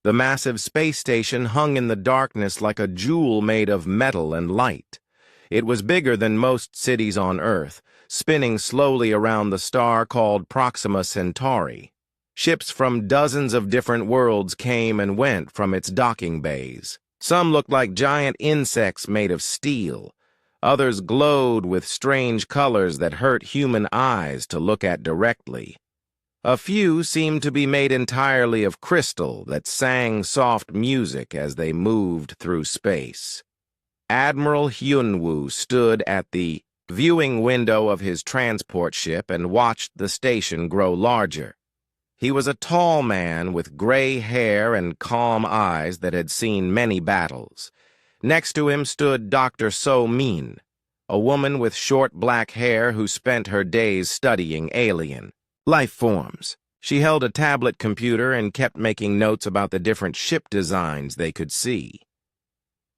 The massive space station hung in the darkness like a jewel made of metal and light. It was bigger than most cities on Earth, spinning slowly around the star called Proxima Centauri. Ships from dozens of different worlds came and went from its docking bays. Some looked like giant insects made of steel. Others glowed with strange colors that hurt human eyes to look at directly. A few seemed to be made entirely of crystal that sang soft music as they moved through space. Admiral Hyunwoo stood at the viewing window of his transport ship and watched the station grow larger. He was a tall man with gray hair and calm eyes that had seen many battles. Next to him stood Dr. So-min, a woman with short black hair who spent her days studying alien life forms. She held a tablet computer and kept making notes about the different ship designs they could see.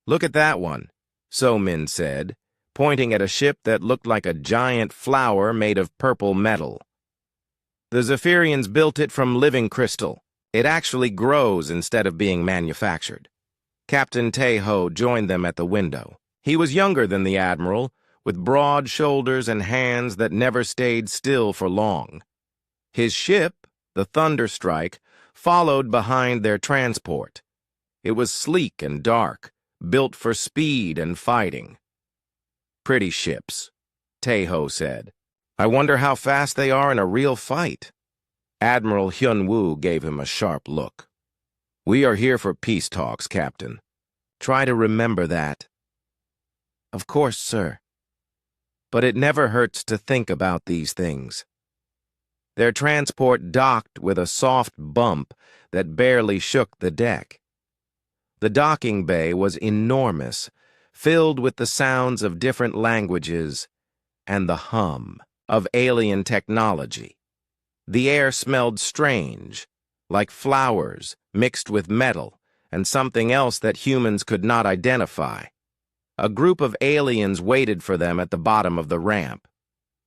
"Look at that one," So-min said, pointing at a ship that looked like a giant flower made of purple metal. "The Zephyrians built it from living crystal. It actually grows instead of being manufactured." Captain Tae-ho joined them at the window. He was younger than the admiral, with broad shoulders and hands that never stayed still for long. His ship, the Thunderstrike, followed behind their transport. It was sleek and dark, built for speed and fighting. "Pretty ships," Tae-ho said. "I wonder how fast they are in a real fight." Admiral Hyunwoo gave him a sharp look. "We are here for peace talks, Captain. Try to remember that." "Of course, sir. But it never hurts to think about these things." Their transport docked with a soft bump that barely shook the deck. The docking bay was enormous, filled with the sounds of different languages and the hum of alien technology. The air smelled strange, like flowers mixed with metal and something else that humans could not identify. A group of aliens waited for them at the bottom of the ramp.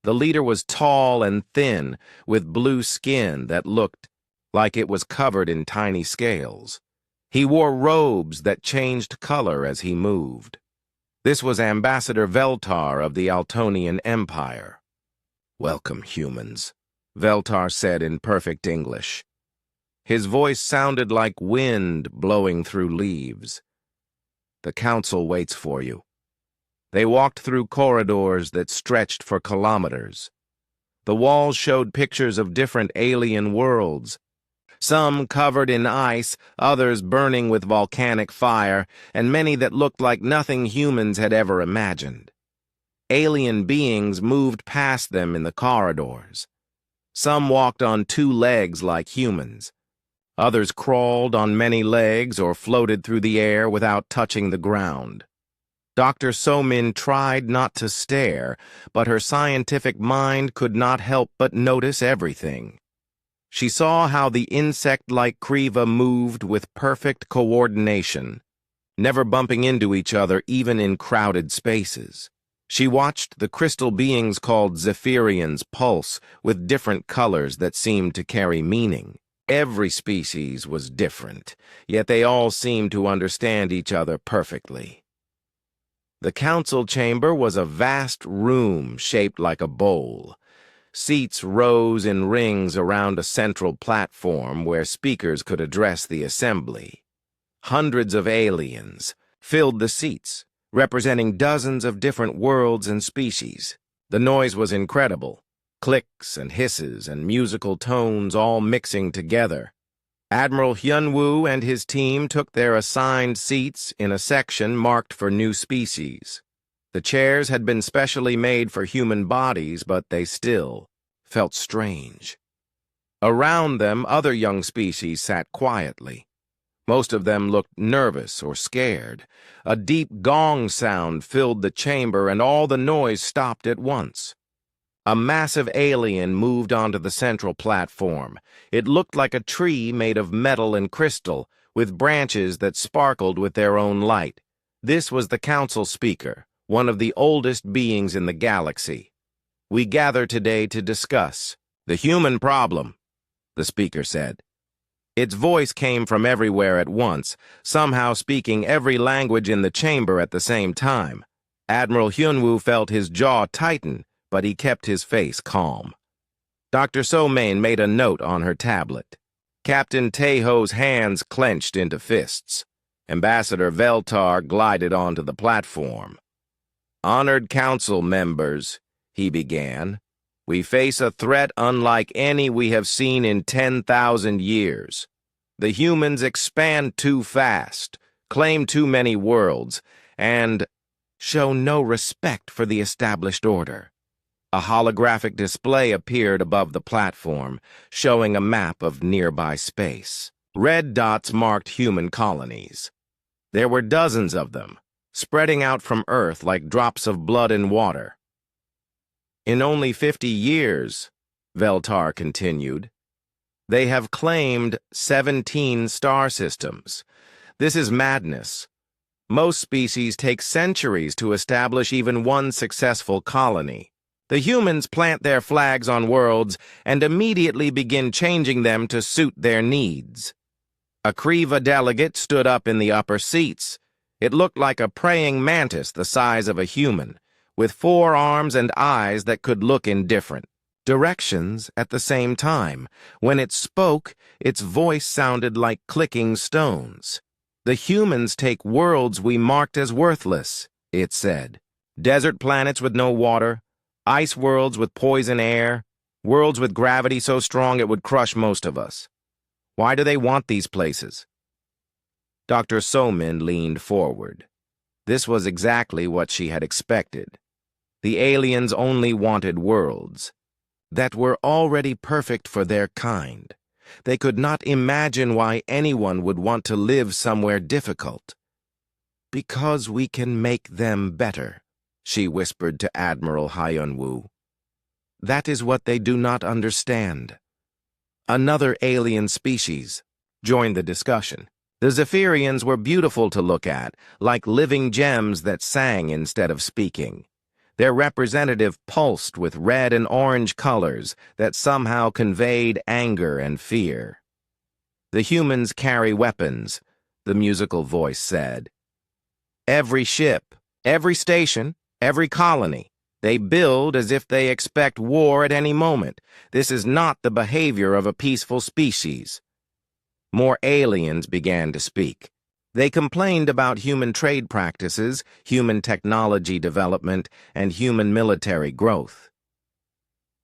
The leader was tall and thin, with blue skin that looked like it was covered in tiny scales. He wore robes that changed color as he moved. This was Ambassador Veltar of the Altonian Empire. "Welcome, humans," Veltar said in perfect English. His voice sounded like wind blowing through leaves. "The council waits for you." They walked through corridors that stretched for kilometers. The walls showed pictures of different alien worlds, some covered in ice, others burning with volcanic fire, and many that looked like nothing humans had ever imagined. Alien beings moved past them in the corridors. Some walked on two legs like humans. Others crawled on many legs or floated through the air without touching the ground. Dr. So-min tried not to stare, but her scientific mind could not help but notice everything. She saw how the insect-like Kriva moved with perfect coordination, never bumping into each other even in crowded spaces. She watched the crystal beings called Zephyrians pulse with different colors that seemed to carry meaning. Every species was different, yet they all seemed to understand each other perfectly. The council chamber was a vast room shaped like a bowl. Seats rose in rings around a central platform where speakers could address the assembly. Hundreds of aliens filled the seats, representing dozens of different worlds and species. The noise was incredible, clicks and hisses and musical tones all mixing together. Admiral Hyunwoo and his team took their assigned seats in a section marked for new species. The chairs had been specially made for human bodies, but they still felt strange. Around them, other young species sat quietly. Most of them looked nervous or scared. A deep gong sound filled the chamber, and all the noise stopped at once. A massive alien moved onto the central platform. It looked like a tree made of metal and crystal, with branches that sparkled with their own light. This was the council speaker, one of the oldest beings in the galaxy. "We gather today to discuss the human problem," the speaker said. Its voice came from everywhere at once, somehow speaking every language in the chamber at the same time. Admiral Hyunwoo felt his jaw tighten, but he kept his face calm. Dr. So-main made a note on her tablet. Captain Taeho's hands clenched into fists. Ambassador Veltar glided onto the platform. "Honored Council members," he began, "we face a threat unlike any we have seen in 10,000 years. The humans expand too fast, claim too many worlds, and show no respect for the established order." A holographic display appeared above the platform, showing a map of nearby space. Red dots marked human colonies. There were dozens of them, spreading out from Earth like drops of blood in water. "In only 50 years, Veltar continued, they have claimed 17 star systems. This is madness. Most species take centuries to establish even one successful colony. The humans plant their flags on worlds and immediately begin changing them to suit their needs." A Kriva delegate stood up in the upper seats. It looked like a praying mantis the size of a human, with 4 arms and eyes that could look in different directions at the same time. When it spoke, its voice sounded like clicking stones. "The humans take worlds we marked as worthless," it said. "Desert planets with no water, ice worlds with poison air, worlds with gravity so strong it would crush most of us. Why do they want these places?" Dr. So-min leaned forward. This was exactly what she had expected. The aliens only wanted worlds that were already perfect for their kind. They could not imagine why anyone would want to live somewhere difficult. "Because we can make them better," she whispered to Admiral Hyunwoo. "That is what they do not understand." Another alien species joined the discussion. The Zephyrians were beautiful to look at, like living gems that sang instead of speaking. Their representative pulsed with red and orange colors that somehow conveyed anger and fear. "The humans carry weapons," the musical voice said. "Every ship, every station, every colony. They build as if they expect war at any moment. This is not the behavior of a peaceful species." More aliens began to speak. They complained about human trade practices, human technology development, and human military growth.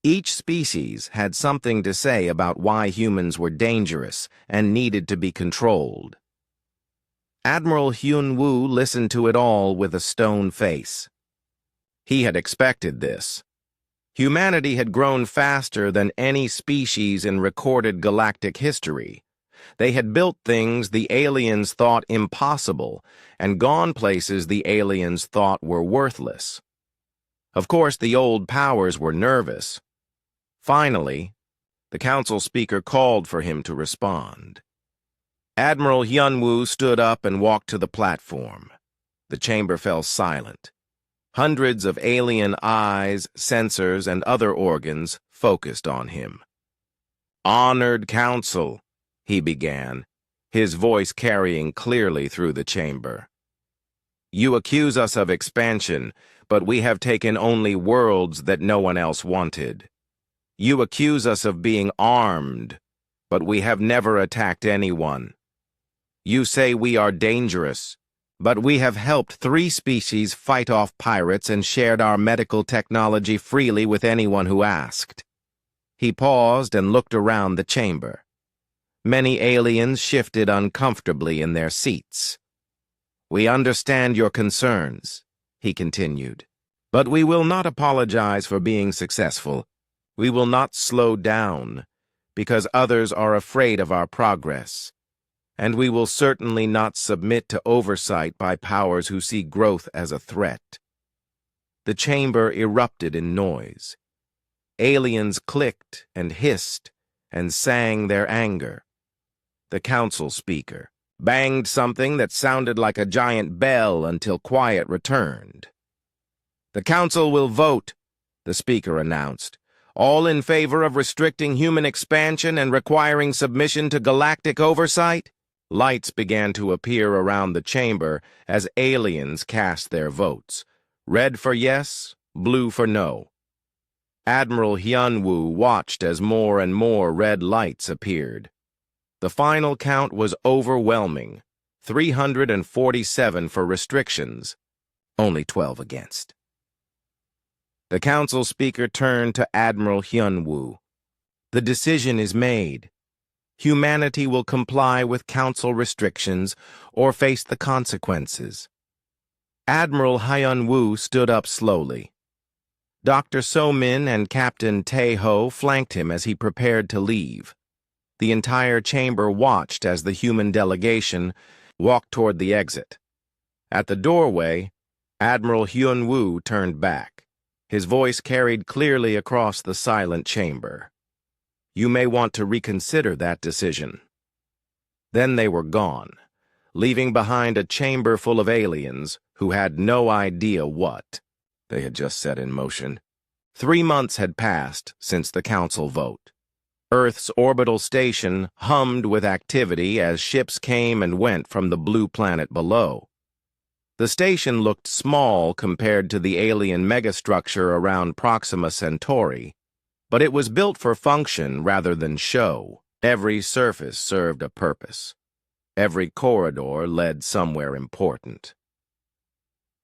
Each species had something to say about why humans were dangerous and needed to be controlled. Admiral Hyunwoo listened to it all with a stone face. He had expected this. Humanity had grown faster than any species in recorded galactic history. They had built things the aliens thought impossible and gone places the aliens thought were worthless. Of course, the old powers were nervous. Finally, the council speaker called for him to respond. Admiral Hyunwoo stood up and walked to the platform. The chamber fell silent. Hundreds of alien eyes, sensors, and other organs focused on him. "Honored Council," he began, his voice carrying clearly through the chamber. "You accuse us of expansion, but we have taken only worlds that no one else wanted. You accuse us of being armed, but we have never attacked anyone. You say we are dangerous, but we have helped 3 species fight off pirates and shared our medical technology freely with anyone who asked." He paused and looked around the chamber. Many aliens shifted uncomfortably in their seats. "We understand your concerns," he continued, "but we will not apologize for being successful. We will not slow down, because others are afraid of our progress. And we will certainly not submit to oversight by powers who see growth as a threat." The chamber erupted in noise. Aliens clicked and hissed and sang their anger. The council speaker banged something that sounded like a giant bell until quiet returned. "The council will vote," the speaker announced. All in favor of restricting human expansion and requiring submission to galactic oversight? Lights began to appear around the chamber as aliens cast their votes. Red for yes, blue for no. Admiral Hyunwoo watched as more and more red lights appeared. The final count was overwhelming. 347 for restrictions, only 12 against. The council speaker turned to Admiral Hyunwoo. The decision is made. Humanity will comply with council restrictions or face the consequences. Admiral Hyunwoo stood up slowly. Dr. So-min and Captain Tae-ho flanked him as he prepared to leave. The entire chamber watched as the human delegation walked toward the exit. At the doorway, Admiral Hyunwoo turned back. His voice carried clearly across the silent chamber. You may want to reconsider that decision. Then they were gone, leaving behind a chamber full of aliens who had no idea what they had just set in motion. 3 months had passed since the council vote. Earth's orbital station hummed with activity as ships came and went from the blue planet below. The station looked small compared to the alien megastructure around Proxima Centauri, but it was built for function rather than show. Every surface served a purpose. Every corridor led somewhere important.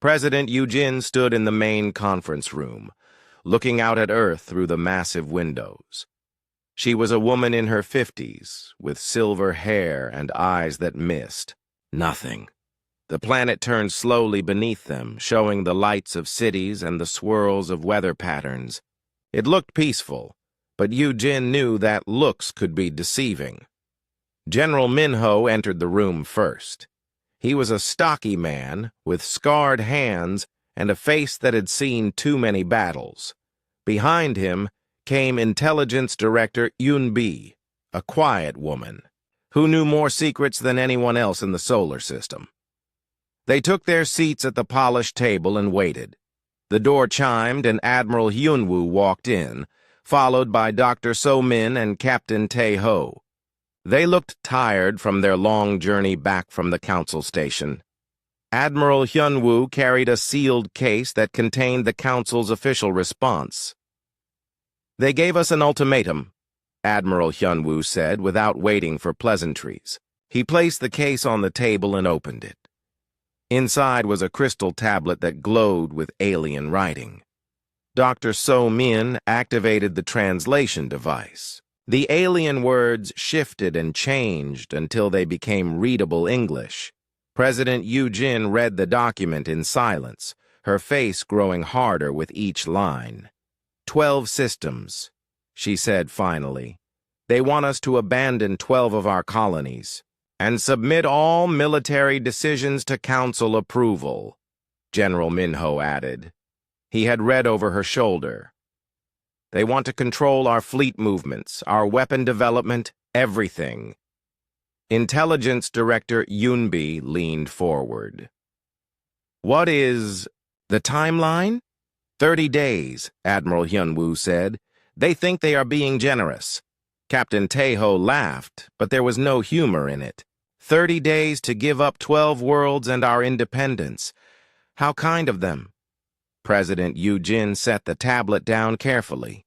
President Eugene stood in the main conference room, looking out at Earth through the massive windows. She was a woman in her 50s, with silver hair and eyes that missed nothing. The planet turned slowly beneath them, showing the lights of cities and the swirls of weather patterns. It looked peaceful, but Eugene knew that looks could be deceiving. General Minho entered the room first. He was a stocky man with scarred hands and a face that had seen too many battles. Behind him came Intelligence Director Yun-bi, a quiet woman, who knew more secrets than anyone else in the solar system. They took their seats at the polished table and waited. The door chimed and Admiral Hyunwoo walked in, followed by Dr. So-min and Captain Tae-ho. They looked tired from their long journey back from the council station. Admiral Hyunwoo carried a sealed case that contained the council's official response. They gave us an ultimatum, Admiral Hyunwoo said without waiting for pleasantries. He placed the case on the table and opened it. Inside was a crystal tablet that glowed with alien writing. Dr. So-min activated the translation device. The alien words shifted and changed until they became readable English. President Eugene read the document in silence, her face growing harder with each line. 12 systems, she said finally. They want us to abandon 12 of our colonies and submit all military decisions to council approval, General Minho added. He had read over her shoulder. They want to control our fleet movements, our weapon development, everything. Intelligence Director Yun-bi leaned forward. What is the timeline? 30 days, Admiral Hyunwoo said. They think they are being generous. Captain Tae-ho laughed, but there was no humor in it. 30 days to give up 12 worlds and our independence. How kind of them. President Eugene set the tablet down carefully.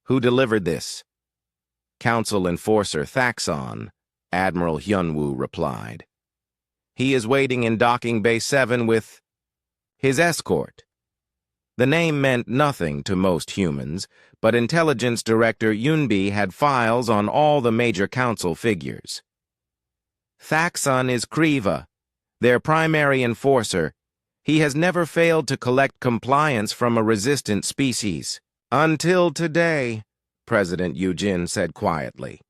Who delivered this? Council Enforcer Thaxon, Admiral Hyunwoo replied. He is waiting in Docking Bay 7 with his escort. The name meant nothing to most humans, but Intelligence Director Yun-bi had files on all the major council figures. Thaxon is Kriva, their primary enforcer. He has never failed to collect compliance from a resistant species. Until today, President Eugene said quietly.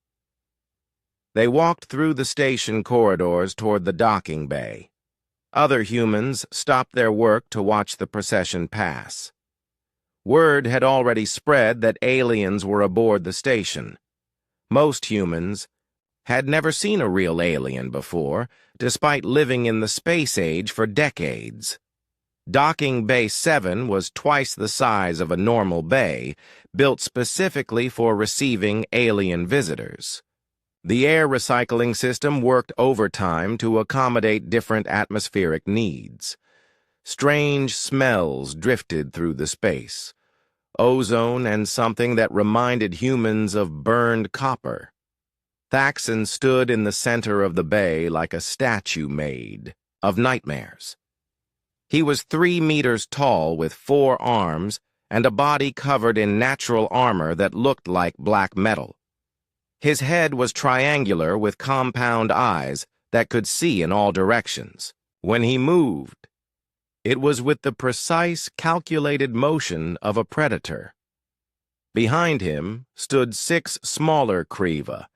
They walked through the station corridors toward the docking bay. Other humans stopped their work to watch the procession pass. Word had already spread that aliens were aboard the station. Most humans had never seen a real alien before, despite living in the space age for decades. Docking Bay 7 was twice the size of a normal bay, built specifically for receiving alien visitors. The air recycling system worked overtime to accommodate different atmospheric needs. Strange smells drifted through the space. Ozone and something that reminded humans of burned copper. Thaxon stood in the center of the bay like a statue made of nightmares. He was 3 meters tall with 4 arms and a body covered in natural armor that looked like black metal. His head was triangular with compound eyes that could see in all directions. When he moved, it was with the precise, calculated motion of a predator. Behind him stood 6 smaller Kriva,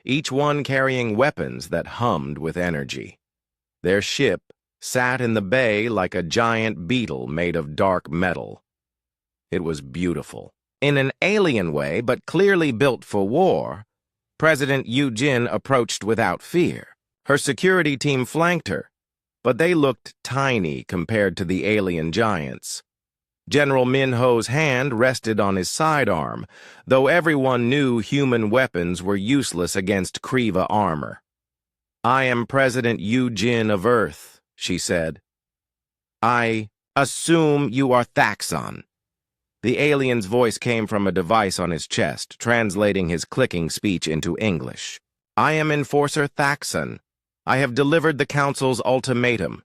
each one carrying weapons that hummed with energy. Their ship sat in the bay like a giant beetle made of dark metal. It was beautiful. In an alien way, but clearly built for war, President Yu Jin approached without fear. Her security team flanked her, but they looked tiny compared to the alien giants. General Min Ho's hand rested on his sidearm, though everyone knew human weapons were useless against Kriva armor. "I am President Yu Jin of Earth," she said. "I assume you are Thaxon." The alien's voice came from a device on his chest, translating his clicking speech into English. "I am Enforcer Thaxon. I have delivered the Council's ultimatum.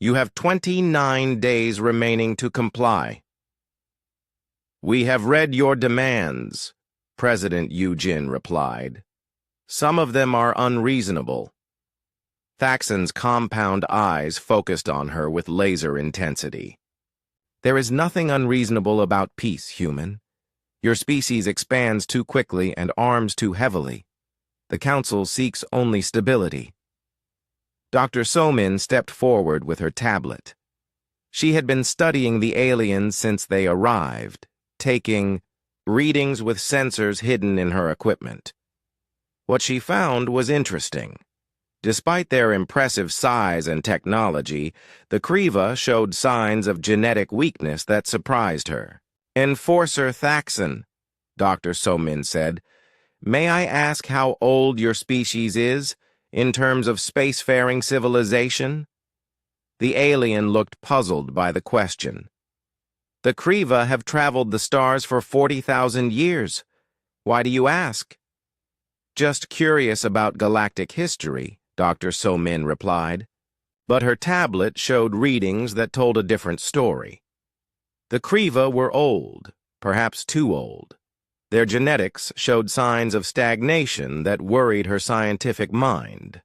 You have 29 days remaining to comply." "We have read your demands," President Yu Jin replied. "Some of them are unreasonable." Thaxon's compound eyes focused on her with laser intensity. "There is nothing unreasonable about peace, human. Your species expands too quickly and arms too heavily. The Council seeks only stability." Dr. Somin stepped forward with her tablet. She had been studying the aliens since they arrived, taking readings with sensors hidden in her equipment. What she found was interesting. Despite their impressive size and technology, the Kriva showed signs of genetic weakness that surprised her. "Enforcer Thaxon," Dr. Somin said, "may I ask how old your species is, in terms of spacefaring civilization?" The alien looked puzzled by the question. "The Kriva have traveled the stars for 40,000 years. Why do you ask?" "Just curious about galactic history," Dr. Somin replied. But her tablet showed readings that told a different story. The Kriva were old, perhaps too old. Their genetics showed signs of stagnation that worried her scientific mind.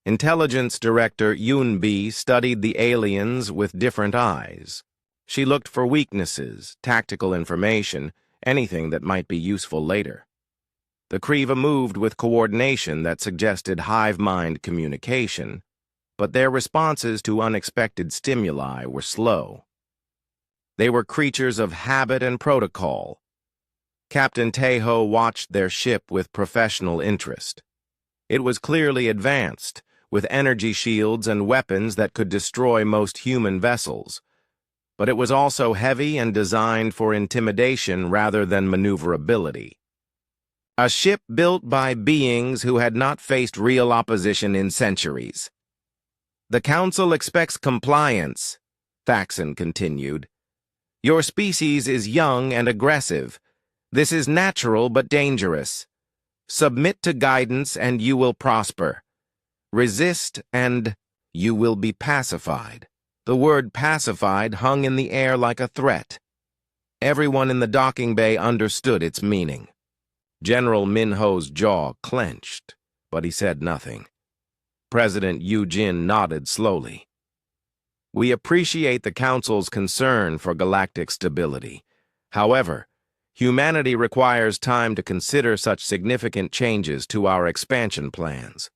Intelligence Director Yunbi studied the aliens with different eyes. She looked for weaknesses, tactical information, anything that might be useful later. The Kriva moved with coordination that suggested hive-mind communication, but their responses to unexpected stimuli were slow. They were creatures of habit and protocol. Captain Tejo watched their ship with professional interest. It was clearly advanced, with energy shields and weapons that could destroy most human vessels, but it was also heavy and designed for intimidation rather than maneuverability. A ship built by beings who had not faced real opposition in centuries. "The Council expects compliance," Thaxon continued. "Your species is young and aggressive. This is natural but dangerous. Submit to guidance and you will prosper. Resist and you will be pacified." The word pacified hung in the air like a threat. Everyone in the docking bay understood its meaning. General Min Ho's jaw clenched, but he said nothing. President Yu Jin nodded slowly. "We appreciate the Council's concern for galactic stability. However, humanity requires time to consider such significant changes to our expansion plans."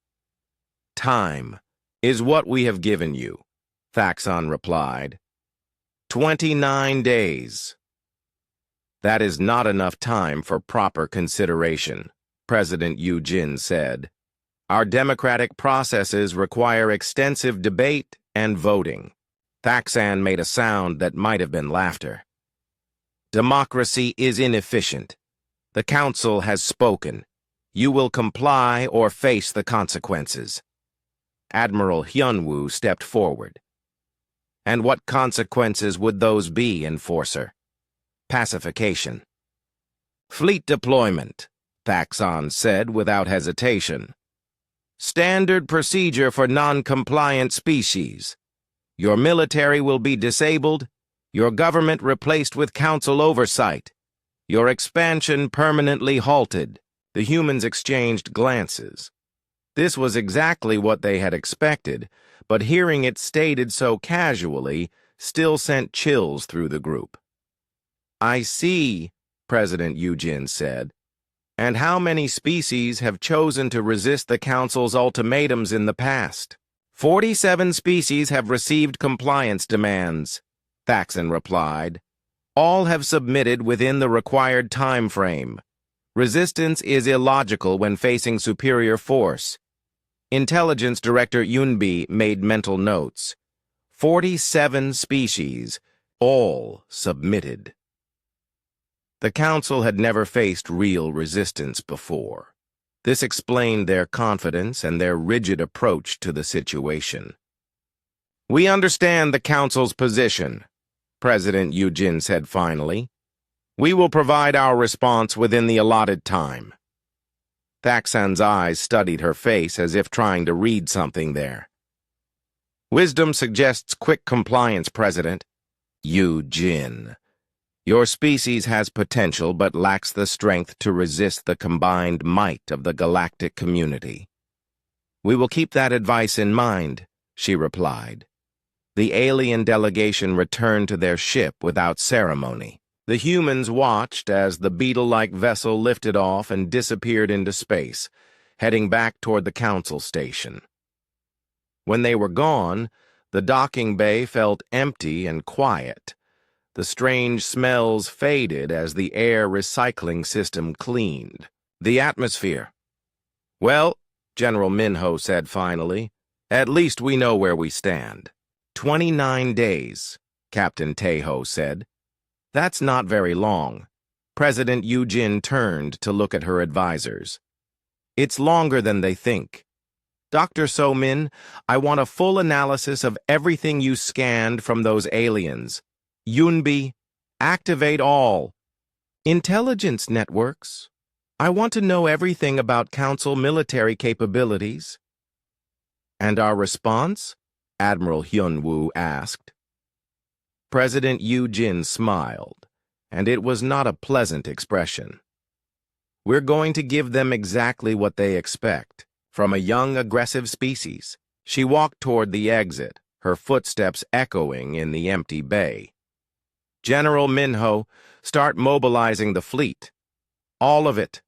"Time is what we have given you," Thaxon replied. 29 days. "That is not enough time for proper consideration," President Yu Jin said. "Our democratic processes require extensive debate and voting." Thaxan made a sound that might have been laughter. Democracy is inefficient. The Council has spoken. You will comply or face the consequences. Admiral Hyunwoo stepped forward. And what consequences would those be, Enforcer? Pacification. Fleet deployment, Thaxan said without hesitation. Standard procedure for non-compliant species. Your military will be disabled, your government replaced with council oversight, your expansion permanently halted. The humans exchanged glances. This was exactly what they had expected, but hearing it stated so casually still sent chills through the group. I see, President Yujin said. And how many species have chosen to resist the Council's ultimatums in the past? 47 species have received compliance demands, Thaxan replied. All have submitted within the required time frame. Resistance is illogical when facing superior force. Intelligence Director Yunbi made mental notes. 47 species, all submitted. The Council had never faced real resistance before. This explained their confidence and their rigid approach to the situation. We understand the Council's position, President Yujin said finally. We will provide our response within the allotted time. Thaxan's eyes studied her face as if trying to read something there. Wisdom suggests quick compliance, President. Yujin. Your species has potential but lacks the strength to resist the combined might of the galactic community. We will keep that advice in mind, she replied. The alien delegation returned to their ship without ceremony. The humans watched as the beetle-like vessel lifted off and disappeared into space, heading back toward the Council station. When they were gone, the docking bay felt empty and quiet. The strange smells faded as the air recycling system cleaned. The atmosphere. Well, General Minho said finally, at least we know where we stand. 29 days, Captain Teho said. That's not very long. President Yujin turned to look at her advisors. It's longer than they think. Dr. So-min, I want a full analysis of everything you scanned from those aliens. Yunbi, activate all. Intelligence networks. I want to know everything about Council military capabilities. And our response? Admiral Hyunwoo asked. President Yujin smiled, and it was not a pleasant expression. We're going to give them exactly what they expect, from a young, aggressive species. She walked toward the exit, her footsteps echoing in the empty bay. General Minho, start mobilizing the fleet. All of it.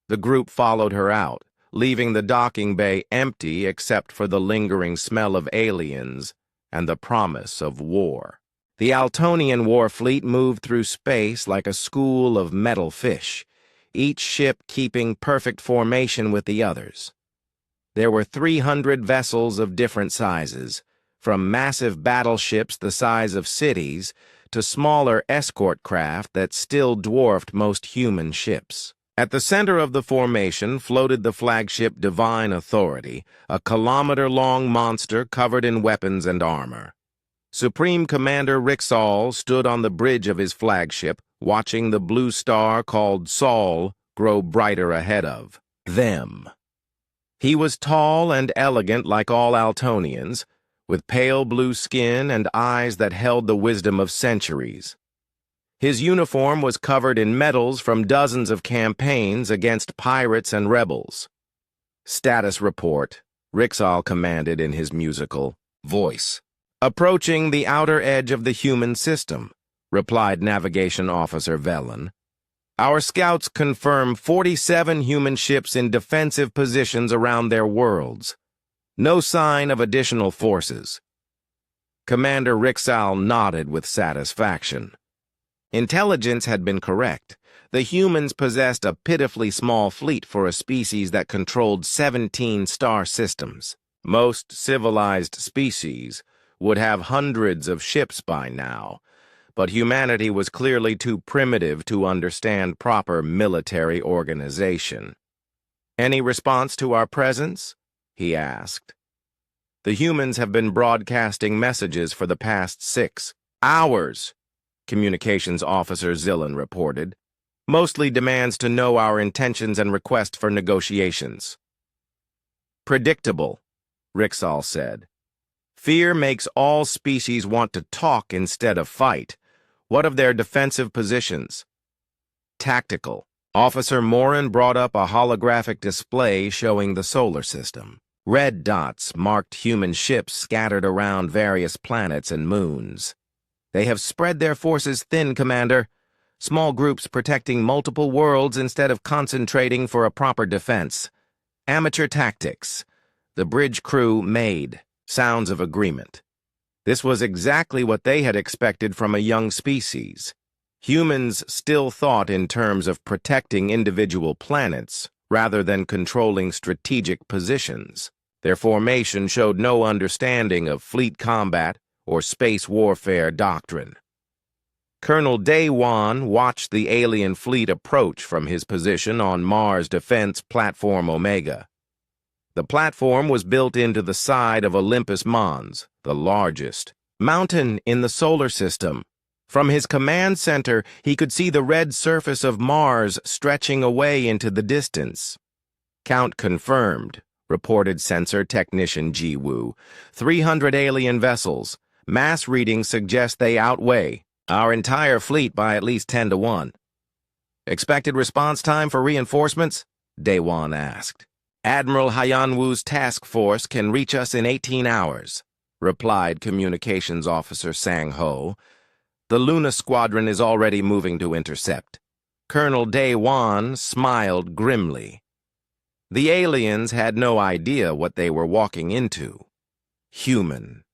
The group followed her out, leaving the docking bay empty except for the lingering smell of aliens and the promise of war. The Altonian war fleet moved through space like a school of metal fish, each ship keeping perfect formation with the others. There were 300 vessels of different sizes, from massive battleships the size of cities to smaller escort craft that still dwarfed most human ships. At the center of the formation floated the flagship Divine Authority, a kilometer-long monster covered in weapons and armor. Supreme Commander Rixall stood on the bridge of his flagship, watching the blue star called Sol grow brighter ahead of them. He was tall and elegant like all Altonians, with pale blue skin and eyes that held the wisdom of centuries. His uniform was covered in medals from dozens of campaigns against pirates and rebels. Status report, Rixall commanded in his musical voice. Approaching the outer edge of the human system, replied Navigation Officer Velen. Our scouts confirm 47 human ships in defensive positions around their worlds. No sign of additional forces. Commander Rixall nodded with satisfaction. Intelligence had been correct. The humans possessed a pitifully small fleet for a species that controlled 17 star systems. Most civilized species would have hundreds of ships by now, but humanity was clearly too primitive to understand proper military organization. "Any response to our presence?" he asked. "The humans have been broadcasting messages for the past 6 hours," Communications Officer Zillan reported. "Mostly demands to know our intentions and request for negotiations." "Predictable," Rixall said. "Fear makes all species want to talk instead of fight. What of their defensive positions?" "Tactical." Officer Morin brought up a holographic display showing the solar system. Red dots marked human ships scattered around various planets and moons. "They have spread their forces thin, Commander. Small groups protecting multiple worlds instead of concentrating for a proper defense. Amateur tactics." The bridge crew made sounds of agreement. This was exactly what they had expected from a young species. Humans still thought in terms of protecting individual planets rather than controlling strategic positions. Their formation showed no understanding of fleet combat or space warfare doctrine. Colonel Daywan watched the alien fleet approach from his position on Mars Defense Platform Omega. The platform was built into the side of Olympus Mons, the largest mountain in the solar system. From his command center, he could see the red surface of Mars stretching away into the distance. "Count confirmed," reported sensor technician Ji Woo. 300 alien vessels. Mass readings suggest they outweigh our entire fleet by at least 10 to 1. "Expected response time for reinforcements?" Daewon asked. "Admiral Hyanwoo's task force can reach us in 18 hours, replied Communications Officer Sang Ho. "The Luna Squadron is already moving to intercept." Colonel Daewon smiled grimly. The aliens had no idea what they were walking into. Human.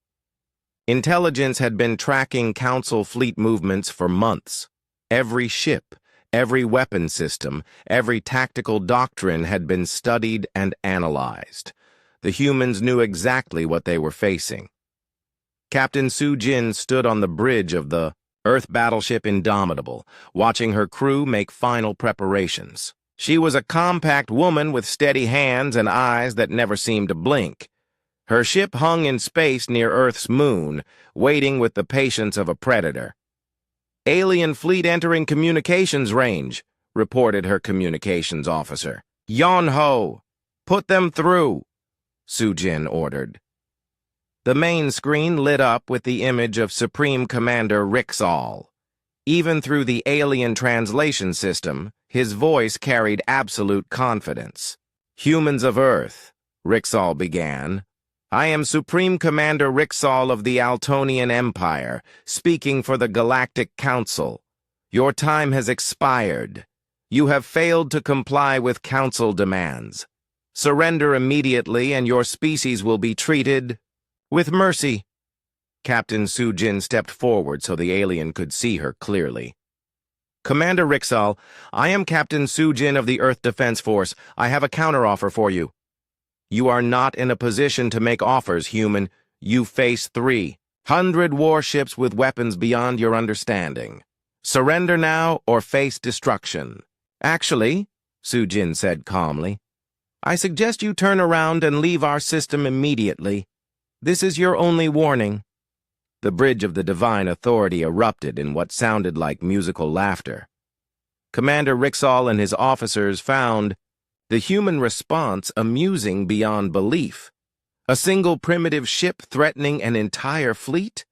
Intelligence had been tracking Council fleet movements for months. Every ship, every weapon system, every tactical doctrine had been studied and analyzed. The humans knew exactly what they were facing. Captain Su-Jin stood on the bridge of the Earth battleship Indomitable, watching her crew make final preparations. She was a compact woman with steady hands and eyes that never seemed to blink. Her ship hung in space near Earth's moon, waiting with the patience of a predator. "Alien fleet entering communications range," reported her communications officer. "Yon-ho, put them through," Su-Jin ordered. The main screen lit up with the image of Supreme Commander Rixall. Even through the alien translation system, his voice carried absolute confidence. "Humans of Earth," Rixall began. "I am Supreme Commander Rixall of the Altonian Empire, speaking for the Galactic Council. Your time has expired. You have failed to comply with Council demands. Surrender immediately and your species will be treated with mercy." Captain Su-Jin stepped forward so the alien could see her clearly. "Commander Rixall, I am Captain Su-Jin of the Earth Defense Force. I have a counteroffer for you." "You are not in a position to make offers, human. You face 300 warships with weapons beyond your understanding. Surrender now or face destruction." "Actually," Su-Jin said calmly, "I suggest you turn around and leave our system immediately. This is your only warning." The bridge of the Divine Authority erupted in what sounded like musical laughter. Commander Rixall and his officers found the human response amusing beyond belief. A single primitive ship threatening an entire fleet?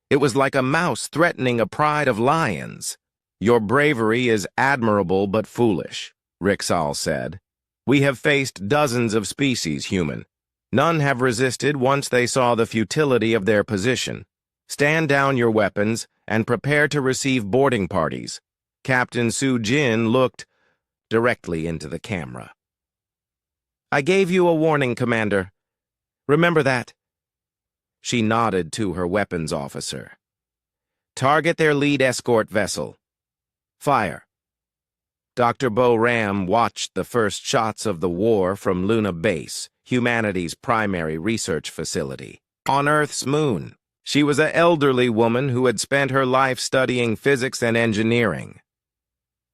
It was like a mouse threatening a pride of lions. "Your bravery is admirable but foolish," Rixall said. "We have faced dozens of species, human. None have resisted once they saw the futility of their position. Stand down your weapons and prepare to receive boarding parties." Captain Su-Jin looked directly into the camera. "I gave you a warning, Commander. Remember that." She nodded to her weapons officer. "Target their lead escort vessel. Fire." Dr. Bo Ram watched the first shots of the war from Luna Base, humanity's primary research facility, on Earth's moon. She was an elderly woman who had spent her life studying physics and engineering.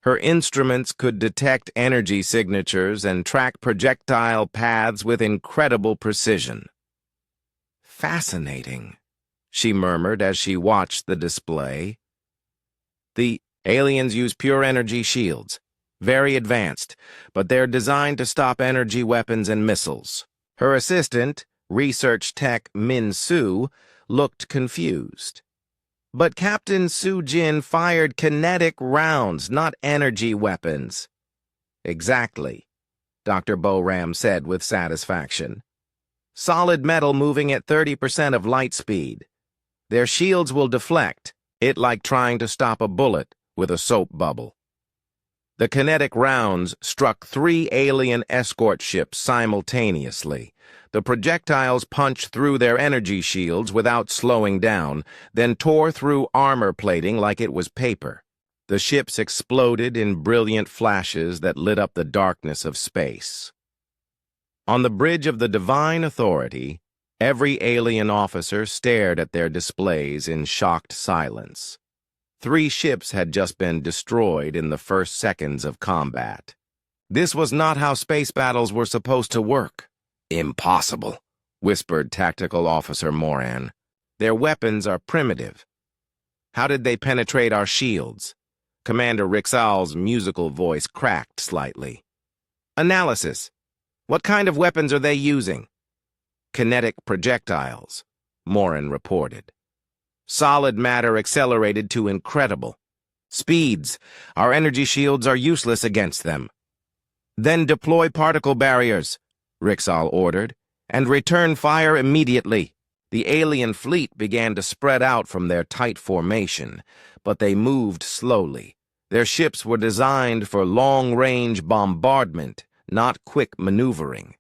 Her instruments could detect energy signatures and track projectile paths with incredible precision. "Fascinating," she murmured as she watched the display. "The aliens use pure energy shields, very advanced, but they're designed to stop energy weapons and missiles." Her assistant, research tech Min Su, looked confused. "But Captain Su Jin fired kinetic rounds, not energy weapons." "Exactly," Dr. Boram said with satisfaction. "Solid metal moving at 30% of light speed. Their shields will deflect, it like trying to stop a bullet with a soap bubble." The kinetic rounds struck 3 alien escort ships simultaneously. The projectiles punched through their energy shields without slowing down, then tore through armor plating like it was paper. The ships exploded in brilliant flashes that lit up the darkness of space. On the bridge of the Divine Authority, every alien officer stared at their displays in shocked silence. 3 ships had just been destroyed in the first seconds of combat. This was not how space battles were supposed to work. "Impossible," whispered Tactical Officer Moran. "Their weapons are primitive. How did they penetrate our shields?" Commander Rixal's musical voice cracked slightly. "Analysis. What kind of weapons are they using?" "Kinetic projectiles," Moran reported. "Solid matter accelerated to incredible speeds. Our energy shields are useless against them." "Then deploy particle barriers," Rixal ordered, "and return fire immediately." The alien fleet began to spread out from their tight formation, but they moved slowly. Their ships were designed for long-range bombardment, not quick maneuvering.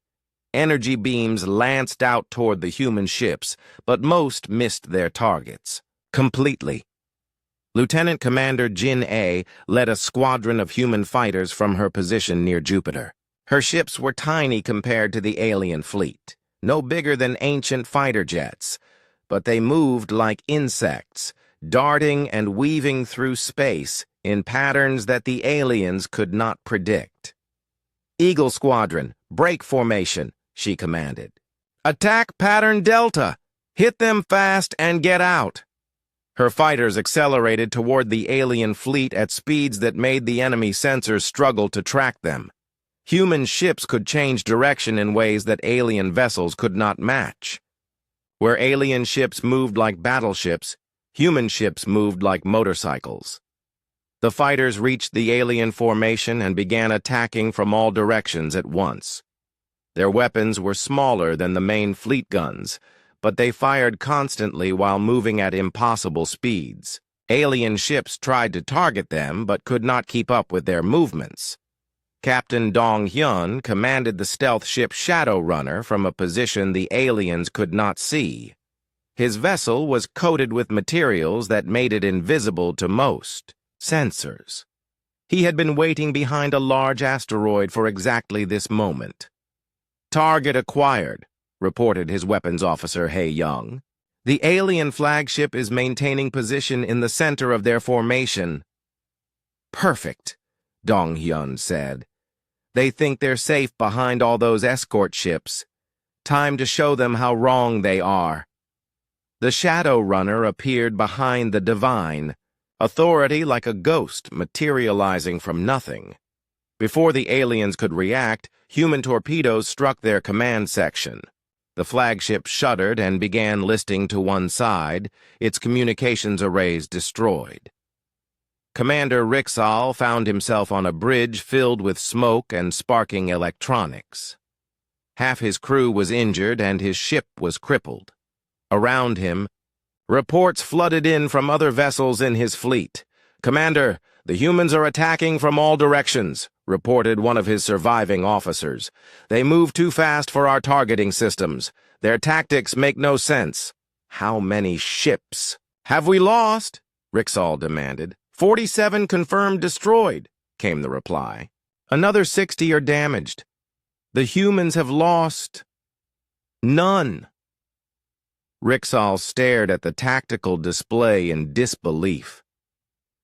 Energy beams lanced out toward the human ships, but most missed their targets completely. Lieutenant Commander Jin A led a squadron of human fighters from her position near Jupiter. Her ships were tiny compared to the alien fleet, no bigger than ancient fighter jets, but they moved like insects, darting and weaving through space in patterns that the aliens could not predict. "Eagle Squadron, break formation," she commanded. "Attack pattern Delta! Hit them fast and get out!" Her fighters accelerated toward the alien fleet at speeds that made the enemy sensors struggle to track them. Human ships could change direction in ways that alien vessels could not match. Where alien ships moved like battleships, human ships moved like motorcycles. The fighters reached the alien formation and began attacking from all directions at once. Their weapons were smaller than the main fleet guns, but they fired constantly while moving at impossible speeds. Alien ships tried to target them but could not keep up with their movements. Captain Dong Hyun commanded the stealth ship Shadow Runner from a position the aliens could not see. His vessel was coated with materials that made it invisible to most sensors. He had been waiting behind a large asteroid for exactly this moment. "Target acquired," reported his weapons officer Hae Young. "The alien flagship is maintaining position in the center of their formation." "Perfect," Dong Hyun said. "They think they're safe behind all those escort ships. Time to show them how wrong they are." The Shadow Runner appeared behind the Divine, authority like a ghost materializing from nothing. Before the aliens could react, human torpedoes struck their command section. The flagship shuddered and began listing to one side, its communications arrays destroyed. Commander Rixal found himself on a bridge filled with smoke and sparking electronics. Half his crew was injured and his ship was crippled. Around him, reports flooded in from other vessels in his fleet. "Commander, the humans are attacking from all directions," reported one of his surviving officers. "They move too fast for our targeting systems. Their tactics make no sense." "How many ships have we lost?" Rixal demanded. 47 confirmed destroyed," came the reply. "Another 60 are damaged. The humans have lost none." Rixall stared at the tactical display in disbelief.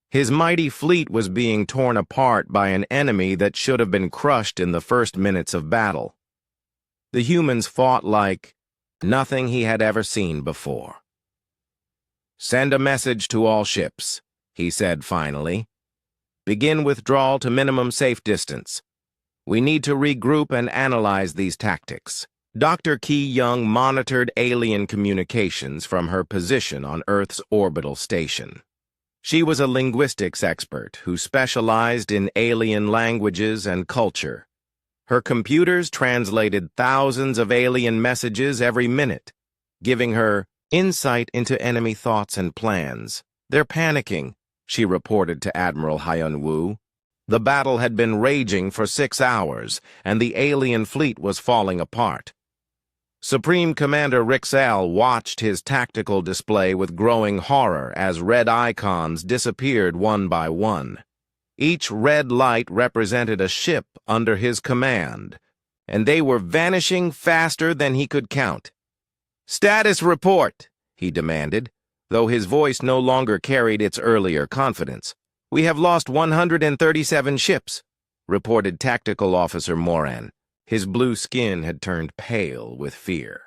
His mighty fleet was being torn apart by an enemy that should have been crushed in the first minutes of battle. The humans fought like nothing he had ever seen before. "Send a message to all ships," he said finally. "Begin withdrawal to minimum safe distance. We need to regroup and analyze these tactics." Dr. Key Young monitored alien communications from her position on Earth's orbital station. She was a linguistics expert who specialized in alien languages and culture. Her computers translated thousands of alien messages every minute, giving her insight into enemy thoughts and plans. "They're panicking," she reported to Admiral Hyun-woo. The battle had been raging for 6 hours, and the alien fleet was falling apart. Supreme Commander Rixall watched his tactical display with growing horror as red icons disappeared one by one. Each red light represented a ship under his command, and they were vanishing faster than he could count. "Status report," he demanded, though his voice no longer carried its earlier confidence. "We have lost 137 ships," reported Tactical Officer Moran. His blue skin had turned pale with fear.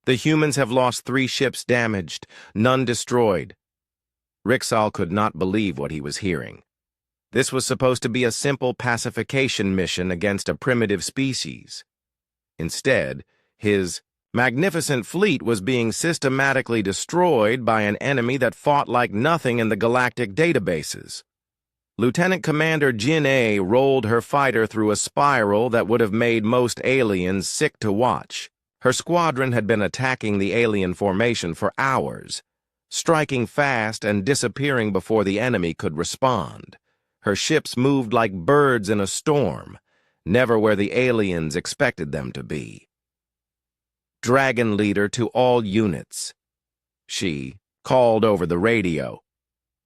"The humans have lost 3 ships damaged, none destroyed." Rixall could not believe what he was hearing. This was supposed to be a simple pacification mission against a primitive species. Instead, his magnificent fleet was being systematically destroyed by an enemy that fought like nothing in the galactic databases. Lieutenant Commander Jin-A rolled her fighter through a spiral that would have made most aliens sick to watch. Her squadron had been attacking the alien formation for hours, striking fast and disappearing before the enemy could respond. Her ships moved like birds in a storm, never where the aliens expected them to be. "Dragon Leader to all units," she called over the radio.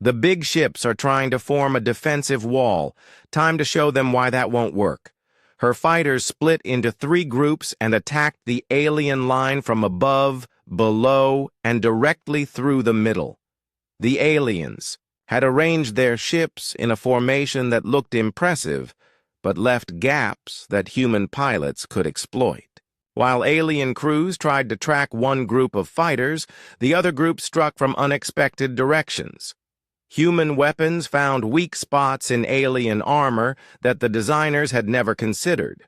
"The big ships are trying to form a defensive wall. Time to show them why that won't work." Her fighters split into 3 groups and attacked the alien line from above, below, and directly through the middle. The aliens had arranged their ships in a formation that looked impressive, but left gaps that human pilots could exploit. While alien crews tried to track one group of fighters, the other group struck from unexpected directions. Human weapons found weak spots in alien armor that the designers had never considered.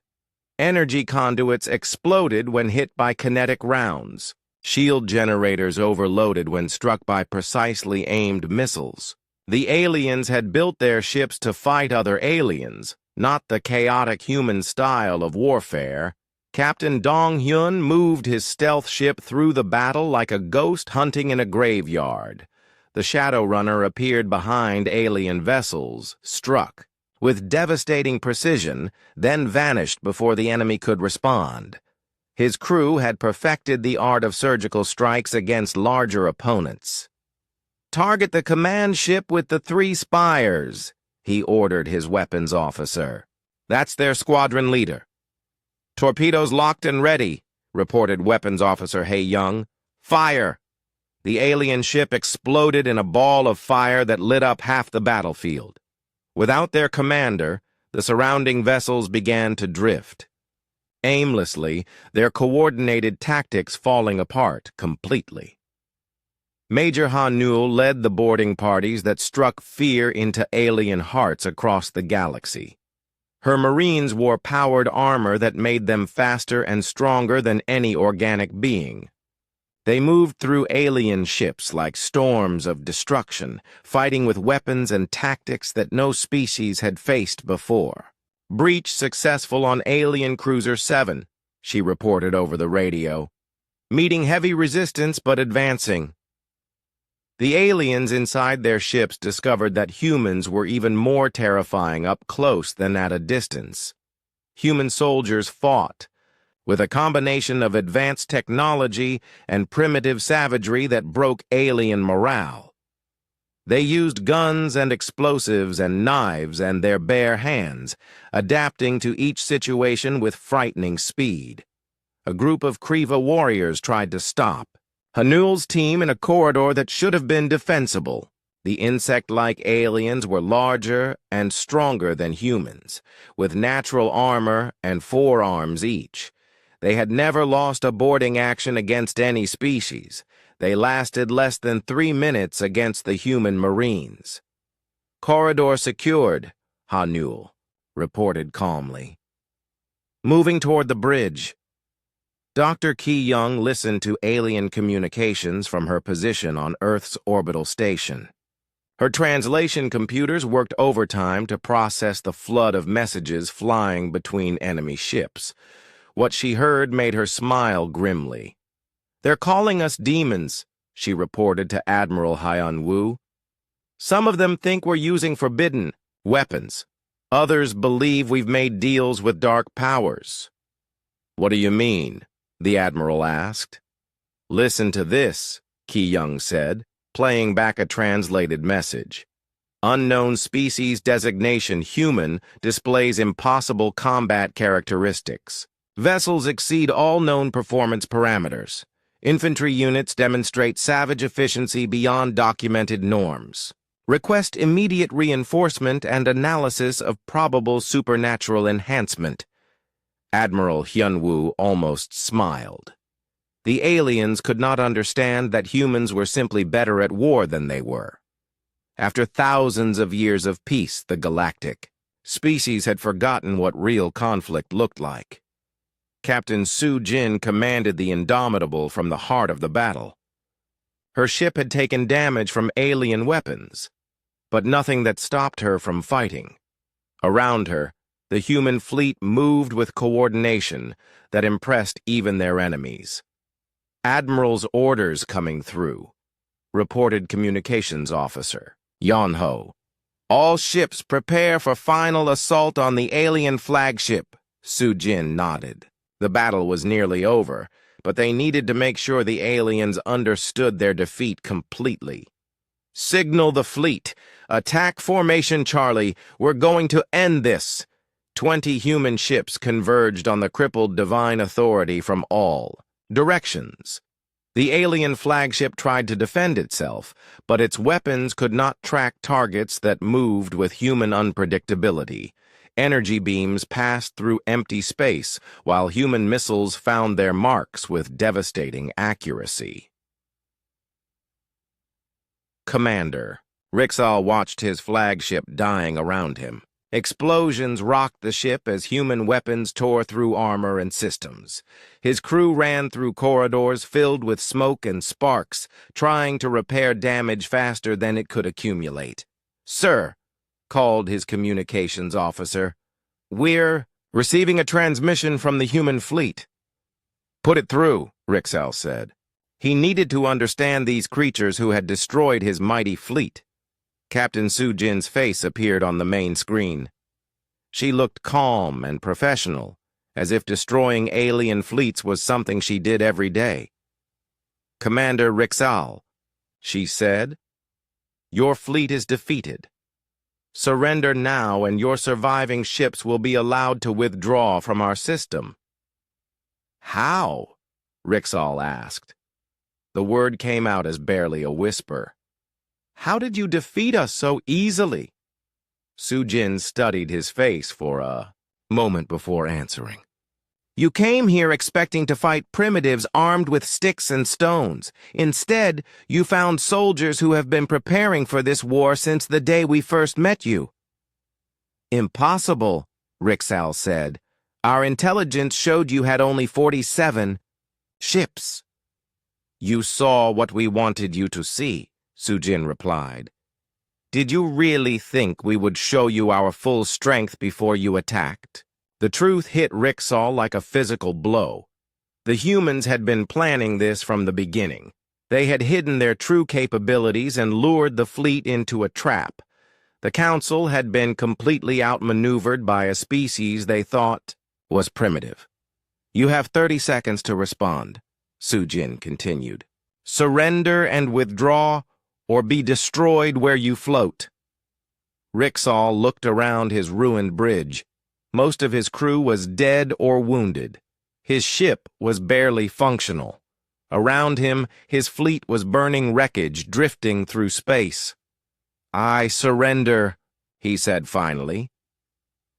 Energy conduits exploded when hit by kinetic rounds. Shield generators overloaded when struck by precisely aimed missiles. The aliens had built their ships to fight other aliens, not the chaotic human style of warfare. Captain Dong-hyun moved his stealth ship through the battle like a ghost hunting in a graveyard. The Shadow Runner appeared behind alien vessels, struck with devastating precision, then vanished before the enemy could respond. His crew had perfected the art of surgical strikes against larger opponents. "Target the command ship with the 3 spires," he ordered his weapons officer. "That's their squadron leader." "Torpedoes locked and ready," reported Weapons Officer Hae-young. "Fire!" The alien ship exploded in a ball of fire that lit up half the battlefield. Without their commander, the surrounding vessels began to drift. Aimlessly, their coordinated tactics falling apart completely. Major Han-Nul led the boarding parties that struck fear into alien hearts across the galaxy. Her Marines wore powered armor that made them faster and stronger than any organic being. They moved through alien ships like storms of destruction, fighting with weapons and tactics that no species had faced before. "Breach successful on Alien Cruiser 7, she reported over the radio. "Meeting heavy resistance but advancing." The aliens inside their ships discovered that humans were even more terrifying up close than at a distance. Human soldiers fought with a combination of advanced technology and primitive savagery that broke alien morale. They used guns and explosives and knives and their bare hands, adapting to each situation with frightening speed. a group of Kriva warriors tried to stop Hanul's team in a corridor that should have been defensible. The insect-like aliens were larger and stronger than humans, with natural armor and 4 arms each. They had never lost a boarding action against any species. They lasted less than 3 minutes against the human marines. "Corridor secured," Hanul reported calmly. Moving toward the bridge. Dr. Ki-young listened to alien communications from her position on Earth's orbital station. Her translation computers worked overtime to process the flood of messages flying between enemy ships. What she heard made her smile grimly. "They're calling us demons," she reported to Admiral Hyun-woo. "Some of them think we're using forbidden weapons. Others believe we've made deals with dark powers." "What do you mean?" the Admiral asked. "Listen to this," Ki-young said, playing back a translated message. "Unknown species designation human displays impossible combat characteristics. Vessels exceed all known performance parameters. Infantry units demonstrate savage efficiency beyond documented norms. Request immediate reinforcement and analysis of probable supernatural enhancement." Admiral Hyun-woo almost smiled. The aliens could not understand that humans were simply better at war than they were. After thousands of years of peace, the galactic species had forgotten what real conflict looked like. Captain Su-jin commanded the Indomitable from the heart of the battle. Her ship had taken damage from alien weapons, but nothing that stopped her from fighting. Around her, the human fleet moved with coordination that impressed even their enemies. "Admiral's orders coming through," reported Communications Officer Yeonho. "All ships prepare for final assault on the alien flagship." Su-jin nodded. The battle was nearly over, but they needed to make sure the aliens understood their defeat completely. "Signal the fleet. Attack formation Charlie. We're going to end this." 20 human ships converged on the crippled divine authority from all directions. The alien flagship tried to defend itself, but its weapons could not track targets that moved with human unpredictability. Energy beams passed through empty space, while human missiles found their marks with devastating accuracy. Commander. Rixal watched his flagship dying around him. Explosions rocked the ship as human weapons tore through armor and systems. His crew ran through corridors filled with smoke and sparks, trying to repair damage faster than it could accumulate. "Sir," called his communications officer, "we're receiving a transmission from the human fleet." "Put it through," Rixal said. He needed to understand these creatures who had destroyed his mighty fleet. Captain Su-jin's face appeared on the main screen. She looked calm and professional, as if destroying alien fleets was something she did every day. "Commander Rixal," she said, "your fleet is defeated. Surrender now and your surviving ships will be allowed to withdraw from our system." "How?" Rixal asked. The word came out as barely a whisper. "How did you defeat us so easily?" Su-jin studied his face for a moment before answering. "You came here expecting to fight primitives armed with sticks and stones. Instead, you found soldiers who have been preparing for this war since the day we first met you." "Impossible," Rixal said. "Our intelligence showed you had only 47 ships." "You saw what we wanted you to see," Su-jin replied. "Did you really think we would show you our full strength before you attacked?" The truth hit Rixal like a physical blow. The humans had been planning this from the beginning. They had hidden their true capabilities and lured the fleet into a trap. The Council had been completely outmaneuvered by a species they thought was primitive. "You have 30 seconds to respond," Su-jin continued. "Surrender and withdraw, or be destroyed where you float." Rixal looked around his ruined bridge. Most of his crew was dead or wounded. His ship was barely functional. Around him, his fleet was burning wreckage drifting through space. "I surrender," he said finally.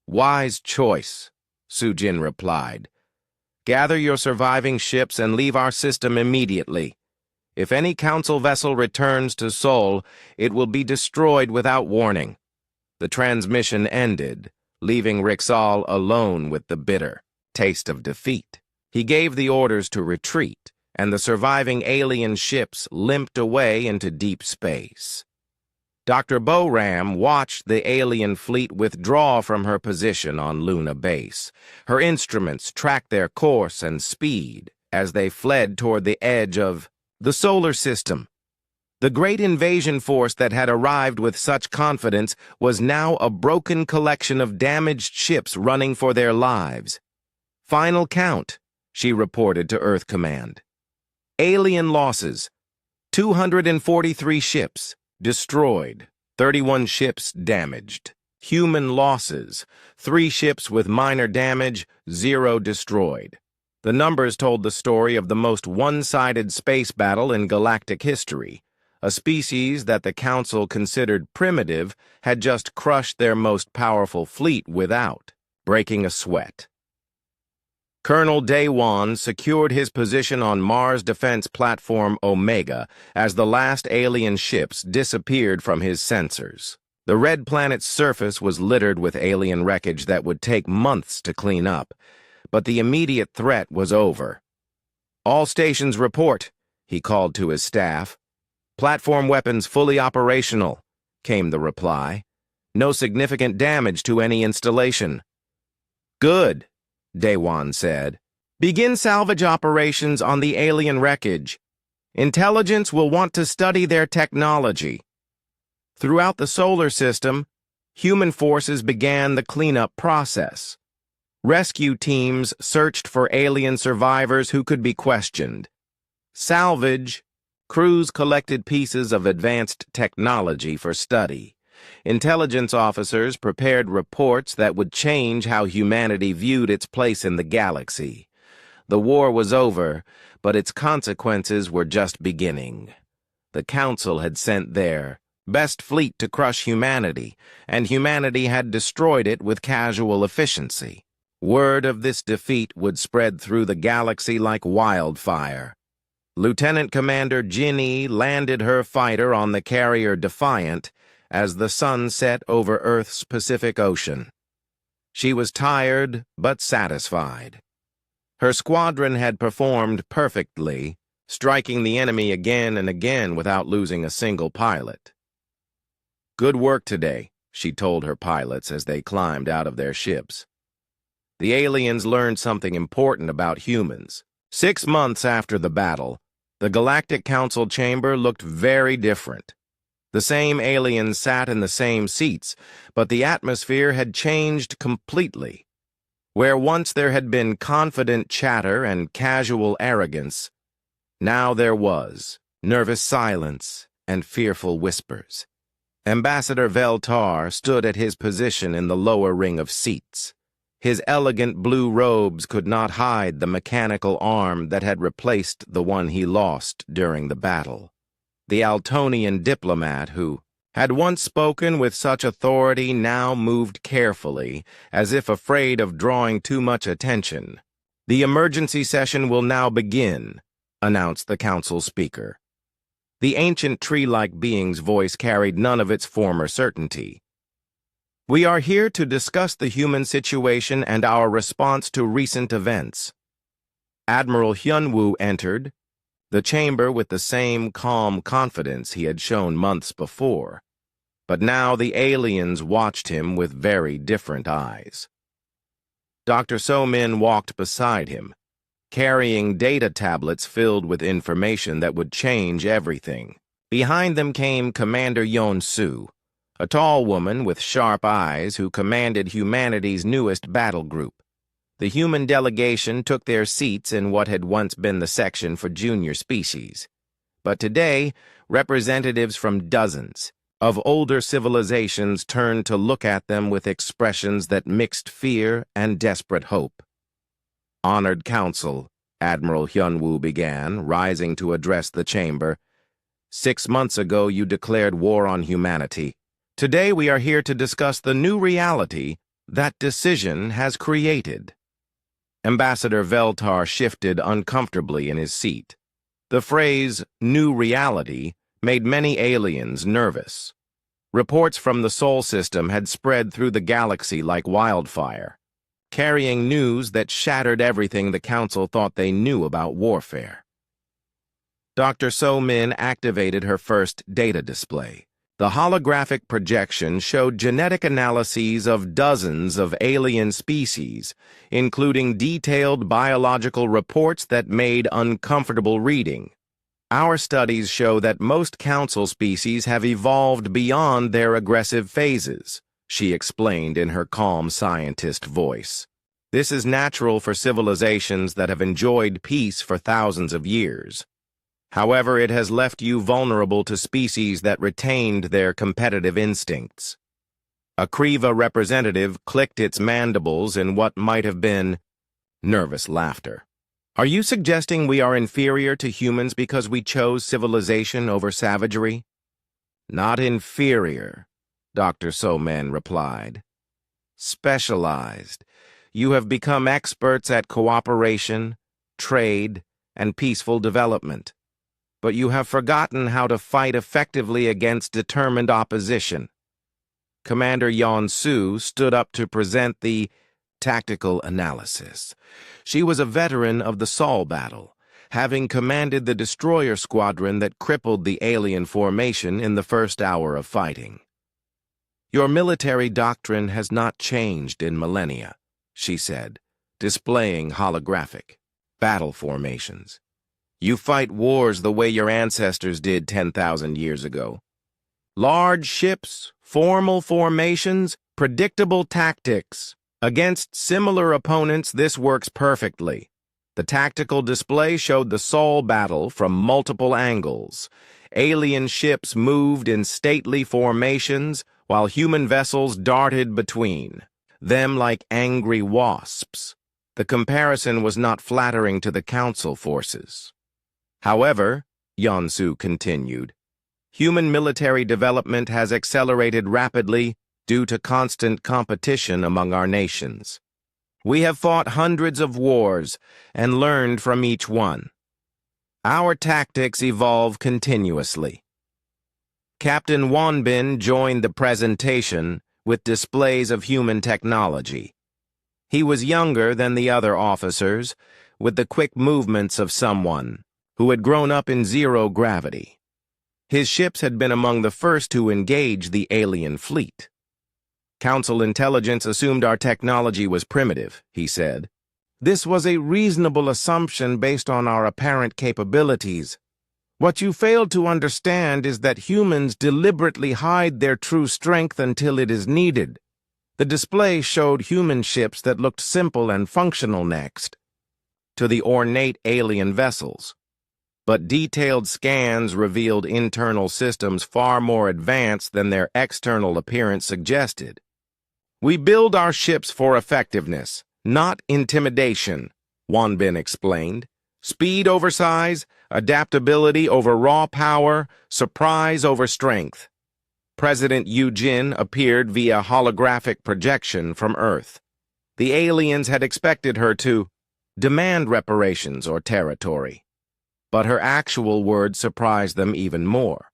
"Wise choice," Sujin replied. "Gather your surviving ships and leave our system immediately. If any council vessel returns to Seoul, it will be destroyed without warning." The transmission ended, leaving Rixal alone with the bitter taste of defeat. He gave the orders to retreat, and the surviving alien ships limped away into deep space. Dr. Boram watched the alien fleet withdraw from her position on Luna Base. Her instruments tracked their course and speed as they fled toward the edge of the solar system. The great invasion force that had arrived with such confidence was now a broken collection of damaged ships running for their lives. "Final count," she reported to Earth Command. "Alien losses: 243 ships destroyed, 31 ships damaged. Human losses: 3 ships with minor damage, 0 destroyed." The numbers told the story of the most one-sided space battle in galactic history. A species that the Council considered primitive had just crushed their most powerful fleet without breaking a sweat. Colonel Daewon secured his position on Mars defense platform Omega as the last alien ships disappeared from his sensors. The red planet's surface was littered with alien wreckage that would take months to clean up, but the immediate threat was over. "All stations report," he called to his staff. "Platform weapons fully operational," came the reply. "No significant damage to any installation." "Good," Daewon said. "Begin salvage operations on the alien wreckage. Intelligence will want to study their technology." Throughout the solar system, human forces began the cleanup process. Rescue teams searched for alien survivors who could be questioned. Salvage: crews collected pieces of advanced technology for study. Intelligence officers prepared reports that would change how humanity viewed its place in the galaxy. The war was over, but its consequences were just beginning. The Council had sent their best fleet to crush humanity, and humanity had destroyed it with casual efficiency. Word of this defeat would spread through the galaxy like wildfire. Lieutenant Commander Ginny landed her fighter on the carrier Defiant as the sun set over Earth's Pacific Ocean. She was tired but satisfied. Her squadron had performed perfectly, striking the enemy again and again without losing a single pilot. "Good work today," she told her pilots as they climbed out of their ships. The aliens learned something important about humans. 6 months after the battle, the Galactic Council chamber looked very different. The same aliens sat in the same seats, but the atmosphere had changed completely. Where once there had been confident chatter and casual arrogance, now there was nervous silence and fearful whispers. Ambassador Veltar stood at his position in the lower ring of seats. His elegant blue robes could not hide the mechanical arm that had replaced the one he lost during the battle. The Altonian diplomat who had once spoken with such authority now moved carefully, as if afraid of drawing too much attention. "The emergency session will now begin," announced the council speaker. The ancient tree-like being's voice carried none of its former certainty. "We are here to discuss the human situation and our response to recent events." Admiral Hyunwoo entered the chamber with the same calm confidence he had shown months before, but now the aliens watched him with very different eyes. Dr. So-min walked beside him, carrying data tablets filled with information that would change everything. Behind them came Commander Yeon-soo, a tall woman with sharp eyes who commanded humanity's newest battle group. The human delegation took their seats in what had once been the section for junior species. But today, representatives from dozens of older civilizations turned to look at them with expressions that mixed fear and desperate hope. Honored Council, Admiral Hyunwoo began, rising to address the chamber. 6 months ago, you declared war on humanity. Today, we are here to discuss the new reality that decision has created. Ambassador Veltar shifted uncomfortably in his seat. The phrase, new reality, made many aliens nervous. Reports from the Sol system had spread through the galaxy like wildfire, carrying news that shattered everything the Council thought they knew about warfare. Dr. So-Min activated her first data display. The holographic projection showed genetic analyses of dozens of alien species, including detailed biological reports that made uncomfortable reading. Our studies show that most Council species have evolved beyond their aggressive phases, she explained in her calm scientist voice. This is natural for civilizations that have enjoyed peace for thousands of years. However, it has left you vulnerable to species that retained their competitive instincts. A Kriva representative clicked its mandibles in what might have been nervous laughter. Are you suggesting we are inferior to humans because we chose civilization over savagery? Not inferior, Dr. So-Min replied. Specialized. You have become experts at cooperation, trade, and peaceful development. But you have forgotten how to fight effectively against determined opposition. Commander Yeon-Su stood up to present the tactical analysis. She was a veteran of the Sol battle, having commanded the destroyer squadron that crippled the alien formation in the first hour of fighting. Your military doctrine has not changed in millennia, she said, displaying holographic battle formations. You fight wars the way your ancestors did 10,000 years ago. Large ships, formal formations, predictable tactics. Against similar opponents, this works perfectly. The tactical display showed the Sol battle from multiple angles. Alien ships moved in stately formations, while human vessels darted between them like angry wasps. The comparison was not flattering to the Council forces. However, Yeon-Su continued, human military development has accelerated rapidly due to constant competition among our nations. We have fought hundreds of wars and learned from each one. Our tactics evolve continuously. Captain Wonbin joined the presentation with displays of human technology. He was younger than the other officers, with the quick movements of someone who had grown up in zero gravity. His ships had been among the first to engage the alien fleet. Council intelligence assumed our technology was primitive, he said. This was a reasonable assumption based on our apparent capabilities. What you fail to understand is that humans deliberately hide their true strength until it is needed. The display showed human ships that looked simple and functional next to the ornate alien vessels. But detailed scans revealed internal systems far more advanced than their external appearance suggested. We build our ships for effectiveness, not intimidation, Wonbin explained. Speed over size, adaptability over raw power, surprise over strength. President Yu Jin appeared via holographic projection from Earth. The aliens had expected her to demand reparations or territory. But her actual words surprised them even more.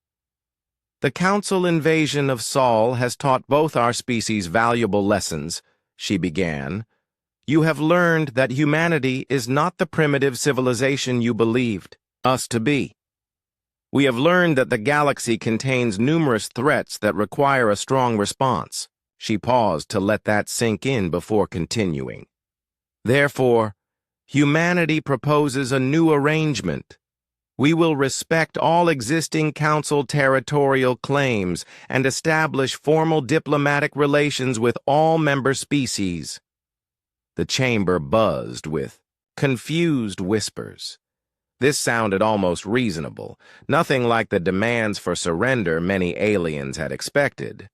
The Council invasion of Sol has taught both our species valuable lessons, she began. You have learned that humanity is not the primitive civilization you believed us to be. We have learned that the galaxy contains numerous threats that require a strong response. She paused to let that sink in before continuing. Therefore, humanity proposes a new arrangement. We will respect all existing Council territorial claims and establish formal diplomatic relations with all member species. The chamber buzzed with confused whispers. This sounded almost reasonable, nothing like the demands for surrender many aliens had expected.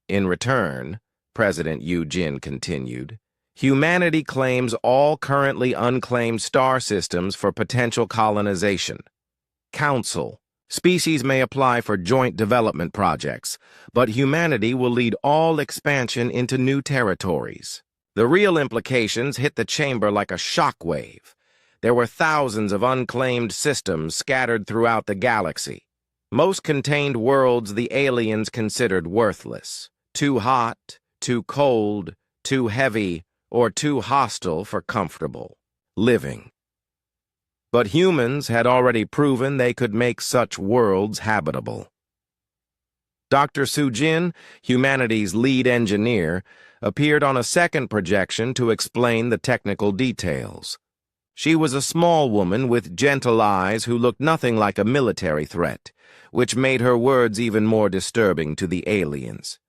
In return, President Yu Jin continued, Humanity claims all currently unclaimed star systems for potential colonization. Council. Species may apply for joint development projects, but humanity will lead all expansion into new territories. The real implications hit the chamber like a shockwave. There were thousands of unclaimed systems scattered throughout the galaxy. Most contained worlds the aliens considered worthless. Too hot, too cold, too heavy, or too hostile for comfortable living. But humans had already proven they could make such worlds habitable. Dr. Sujin, humanity's lead engineer, appeared on a second projection to explain the technical details. She was a small woman with gentle eyes who looked nothing like a military threat, which made her words even more disturbing to the aliens.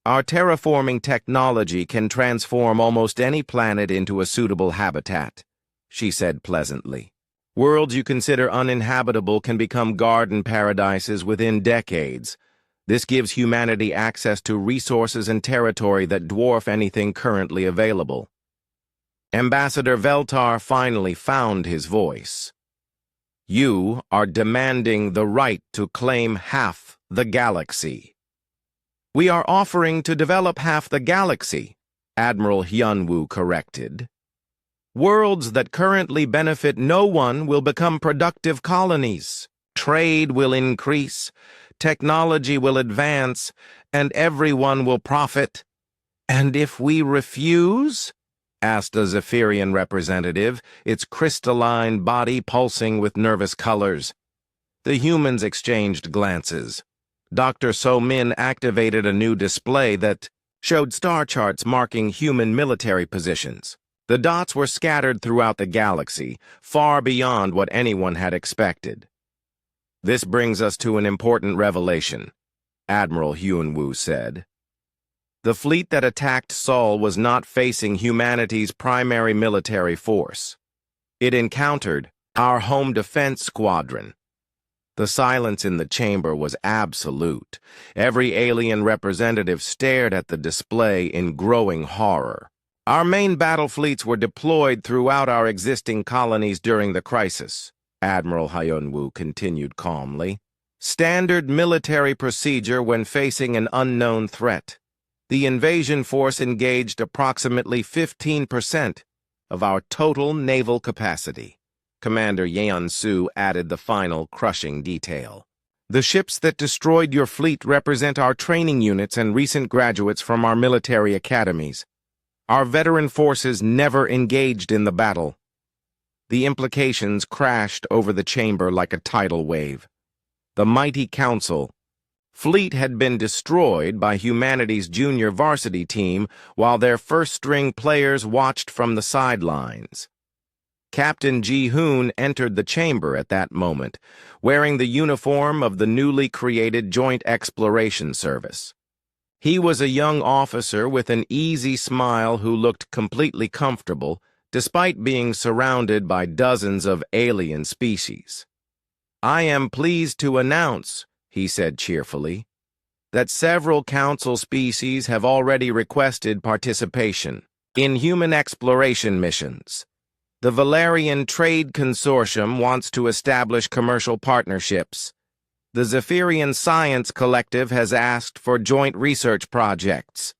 Our terraforming technology can transform almost any planet into a suitable habitat, she said pleasantly. Worlds you consider uninhabitable can become garden paradises within decades. This gives humanity access to resources and territory that dwarf anything currently available. Ambassador Veltar finally found his voice. You are demanding the right to claim half the galaxy. We are offering to develop half the galaxy, Admiral Hyunwoo corrected. Worlds that currently benefit no one will become productive colonies. Trade will increase, technology will advance, and everyone will profit. And if we refuse? Asked a Zephyrian representative, its crystalline body pulsing with nervous colors. The humans exchanged glances. Dr. So-min activated a new display that showed star charts marking human military positions. The dots were scattered throughout the galaxy, far beyond what anyone had expected. This brings us to an important revelation, Admiral Hyunwoo said. The fleet that attacked Sol was not facing humanity's primary military force. It encountered our home defense squadron. The silence in the chamber was absolute. Every alien representative stared at the display in growing horror. Our main battle fleets were deployed throughout our existing colonies during the crisis, Admiral Hyunwoo continued calmly. Standard military procedure when facing an unknown threat. The invasion force engaged approximately 15% of our total naval capacity. Commander Yeon-soo added the final crushing detail. The ships that destroyed your fleet represent our training units and recent graduates from our military academies. Our veteran forces never engaged in the battle. The implications crashed over the chamber like a tidal wave. The mighty council fleet had been destroyed by humanity's junior varsity team while their first-string players watched from the sidelines. Captain Ji-hoon entered the chamber at that moment, wearing the uniform of the newly created Joint Exploration Service. He was a young officer with an easy smile who looked completely comfortable, despite being surrounded by dozens of alien species. I am pleased to announce, he said cheerfully, that several council species have already requested participation in human exploration missions. The Valerian Trade Consortium wants to establish commercial partnerships. The Zephyrian Science Collective has asked for joint research projects.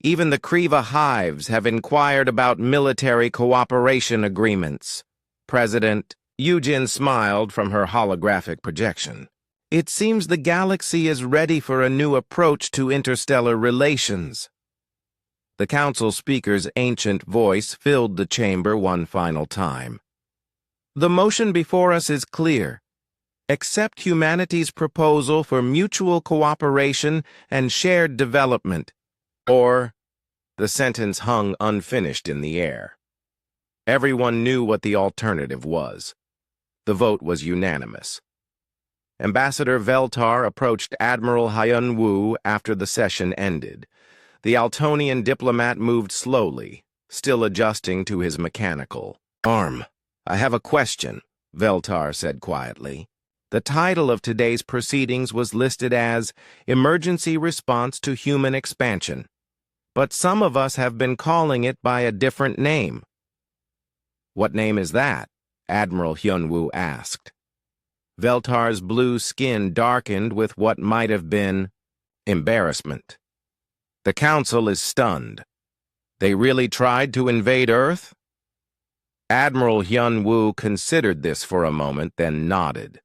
Even the Kriva hives have inquired about military cooperation agreements. President Yujin smiled from her holographic projection. It seems the galaxy is ready for a new approach to interstellar relations. The council speaker's ancient voice filled the chamber one final time. The motion before us is clear. Accept humanity's proposal for mutual cooperation and shared development, or the sentence hung unfinished in the air. Everyone knew what the alternative was. The vote was unanimous. Ambassador Veltar approached Admiral Hyunwoo after the session ended. The Altonian diplomat moved slowly, still adjusting to his mechanical arm. I have a question, Veltar said quietly. The title of today's proceedings was listed as Emergency Response to Human Expansion. but some of us have been calling it by a different name." "What name is that?" Admiral Hyunwoo asked. Veltar's blue skin darkened with what might have been embarrassment. "The Council is stunned. They really tried to invade Earth?" Admiral Hyunwoo considered this for a moment, then nodded.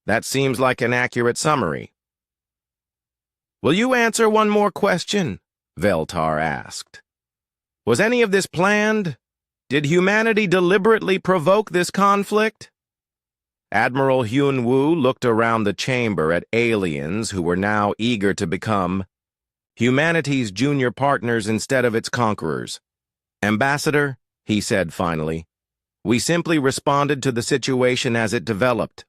"That seems like an accurate summary." "Will you answer one more question?" Veltar asked. "Was any of this planned? Did humanity deliberately provoke this conflict?" Admiral Hyunwoo looked around the chamber at aliens who were now eager to become humanity's junior partners instead of its conquerors. "Ambassador," he said finally, "we simply responded to the situation as it developed.